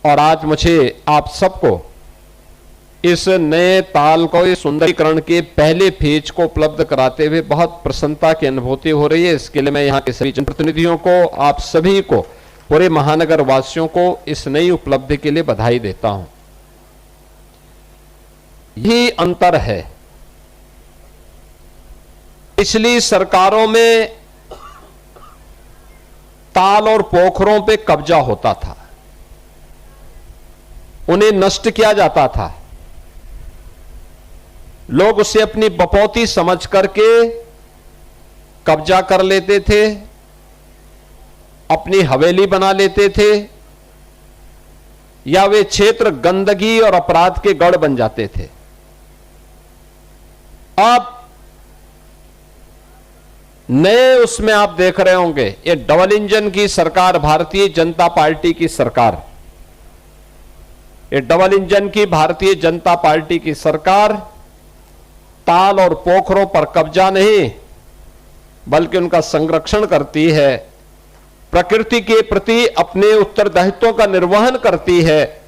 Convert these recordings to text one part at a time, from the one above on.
और आज मुझे आप सबको इस नए ताल को, इस सुंदरीकरण के पहले फेज को उपलब्ध कराते हुए बहुत प्रसन्नता की अनुभूति हो रही है। इसके लिए मैं यहाँ के सभी जनप्रतिनिधियों को, आप सभी को, पूरे महानगर वासियों को इस नई उपलब्धि के लिए बधाई देता हूं। यही अंतर है, पिछली सरकारों में ताल और पोखरों पे कब्जा होता था, उन्हें नष्ट किया जाता था, लोग उसे अपनी बपौती समझ करके कब्जा कर लेते थे, अपनी हवेली बना लेते थे, या वे क्षेत्र गंदगी और अपराध के गढ़ बन जाते थे। अब नए उसमें आप देख रहे होंगे, ये डबल इंजन की सरकार, भारतीय जनता पार्टी की सरकार, ये डबल इंजन की भारतीय जनता पार्टी की सरकार ताल और पोखरों पर कब्जा नहीं बल्कि उनका संरक्षण करती है, प्रकृति के प्रति अपने उत्तरदायित्वों का निर्वहन करती है,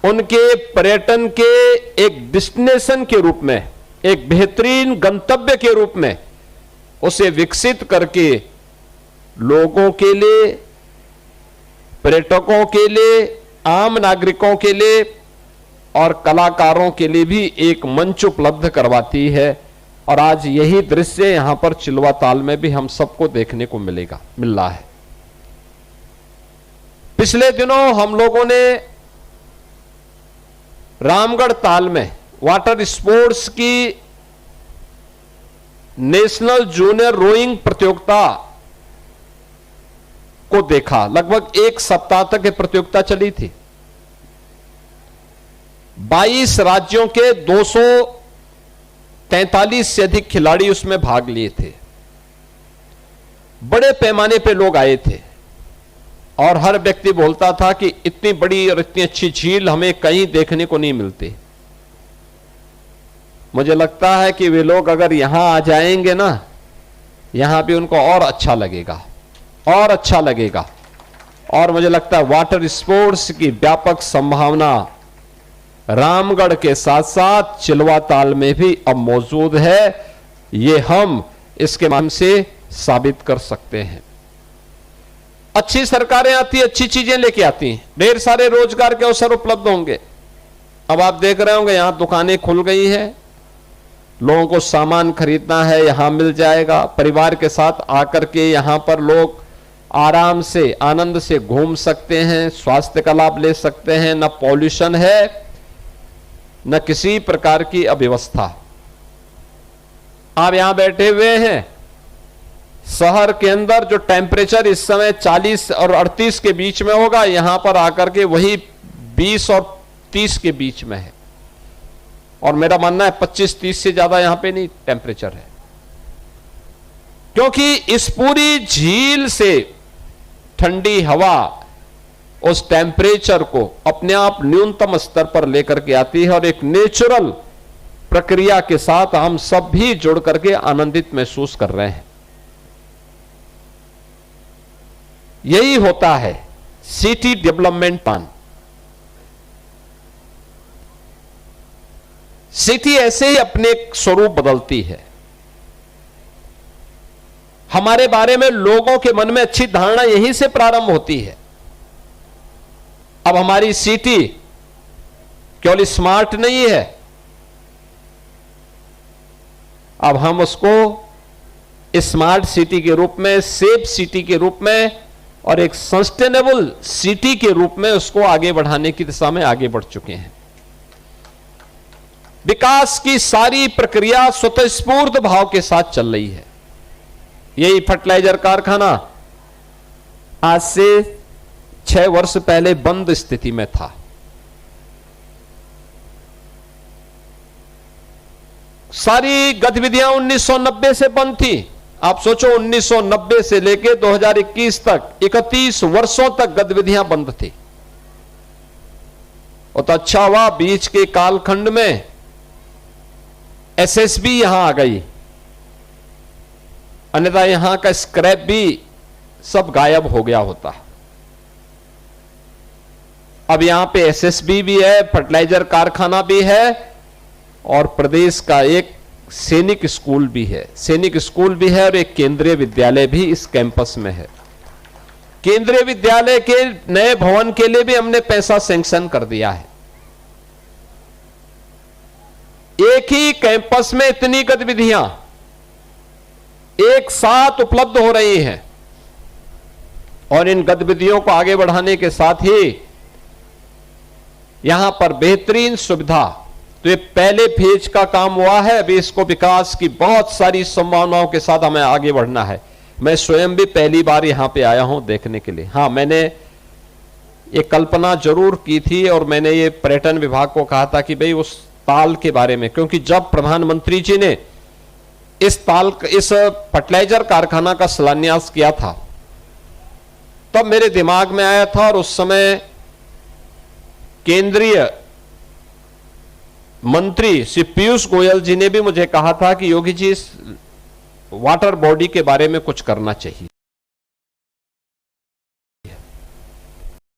उनके पर्यटन के एक डेस्टिनेशन के रूप में, एक बेहतरीन गंतव्य के रूप में उसे विकसित करके लोगों के लिए, पर्यटकों के लिए, आम नागरिकों के लिए और कलाकारों के लिए भी एक मंच उपलब्ध करवाती है। और आज यही दृश्य यहां पर चिलवा ताल में भी हम सबको देखने को मिल रहा है। पिछले दिनों हम लोगों ने रामगढ़ ताल में वाटर स्पोर्ट्स की नेशनल जूनियर रोइंग प्रतियोगिता को देखा। लगभग एक सप्ताह तक यह प्रतियोगिता चली थी। 22 राज्यों के 243 से अधिक खिलाड़ी उसमें भाग लिए थे। बड़े पैमाने पे लोग आए थे और हर व्यक्ति बोलता था कि इतनी बड़ी और इतनी अच्छी झील हमें कहीं देखने को नहीं मिलती। मुझे लगता है कि वे लोग अगर यहां आ जाएंगे ना, यहां भी उनको और अच्छा लगेगा, और अच्छा लगेगा। और मुझे लगता है वाटर स्पोर्ट्स की व्यापक संभावना रामगढ़ के साथ साथ चिलवा ताल में भी अब मौजूद है। ये हम इसके माध्यम से साबित कर सकते हैं। अच्छी सरकारें आती, अच्छी चीजें लेके आती हैं, ढेर सारे रोजगार के अवसर उपलब्ध होंगे। अब आप देख रहे होंगे यहां दुकानें खुल गई हैं, लोगों को सामान खरीदना है यहां मिल जाएगा। परिवार के साथ आकर के यहां पर लोग आराम से, आनंद से घूम सकते हैं, स्वास्थ्य का लाभ ले सकते हैं। न पॉल्यूशन है, न किसी प्रकार की अव्यवस्था। आप यहां बैठे हुए हैं, शहर के अंदर जो टेम्परेचर इस समय 40 और 38 के बीच में होगा, यहां पर आकर के वही 20 और 30 के बीच में है। और मेरा मानना है 25-30 से ज्यादा यहां पे नहीं टेम्परेचर है, क्योंकि इस पूरी झील से ठंडी हवा उस टेम्परेचर को अपने आप न्यूनतम स्तर पर लेकर के आती है और एक नेचुरल प्रक्रिया के साथ हम सब भी जुड़ करके आनंदित महसूस कर रहे हैं। यही होता है सिटी डेवलपमेंट प्लान। सिटी ऐसे ही अपने स्वरूप बदलती है। हमारे बारे में लोगों के मन में अच्छी धारणा यहीं से प्रारंभ होती है। अब हमारी सिटी केवल स्मार्ट नहीं है, अब हम उसको स्मार्ट सिटी के रूप में, सेफ सिटी के रूप में और एक सस्टेनेबल सिटी के रूप में उसको आगे बढ़ाने की दिशा में आगे बढ़ चुके हैं। विकास की सारी प्रक्रिया स्वतःस्फूर्त भाव के साथ चल रही है। यही फर्टिलाइजर कारखाना आज से 6 वर्ष पहले बंद स्थिति में था। सारी गतिविधियां 1990 से बंद थी। आप सोचो 1990 से लेकर 2021 तक 31 वर्षों तक गतिविधियां बंद थी। और तो अच्छा हुआ बीच के कालखंड में एसएसबी यहां आ गई, अन्यथा यहां का स्क्रैप भी सब गायब हो गया होता। अब यहां पे एसएसबी भी है, फर्टिलाइजर कारखाना भी है और प्रदेश का एक सैनिक स्कूल भी है। सैनिक स्कूल भी है और एक केंद्रीय विद्यालय भी इस कैंपस में है। केंद्रीय विद्यालय के नए भवन के लिए भी हमने पैसा सैंक्शन कर दिया है। एक ही कैंपस में इतनी गतिविधियां एक साथ उपलब्ध हो रही हैं और इन गतिविधियों को आगे बढ़ाने के साथ ही यहां पर बेहतरीन सुविधा, तो ये पहले फेज का काम हुआ है। अभी इसको विकास की बहुत सारी संभावनाओं के साथ हमें आगे बढ़ना है। मैं स्वयं भी पहली बार यहां पे आया हूं देखने के लिए। हां, मैंने ये कल्पना जरूर की थी और मैंने ये पर्यटन विभाग को कहा था कि भाई उस ताल के बारे में, क्योंकि जब प्रधानमंत्री जी ने इस फर्टिलाइजर कारखाना का शिलान्यास किया था तब मेरे दिमाग में आया था और उस समय केंद्रीय मंत्री श्री पीयूष गोयल जी ने भी मुझे कहा था कि योगी जी इस वाटर बॉडी के बारे में कुछ करना चाहिए।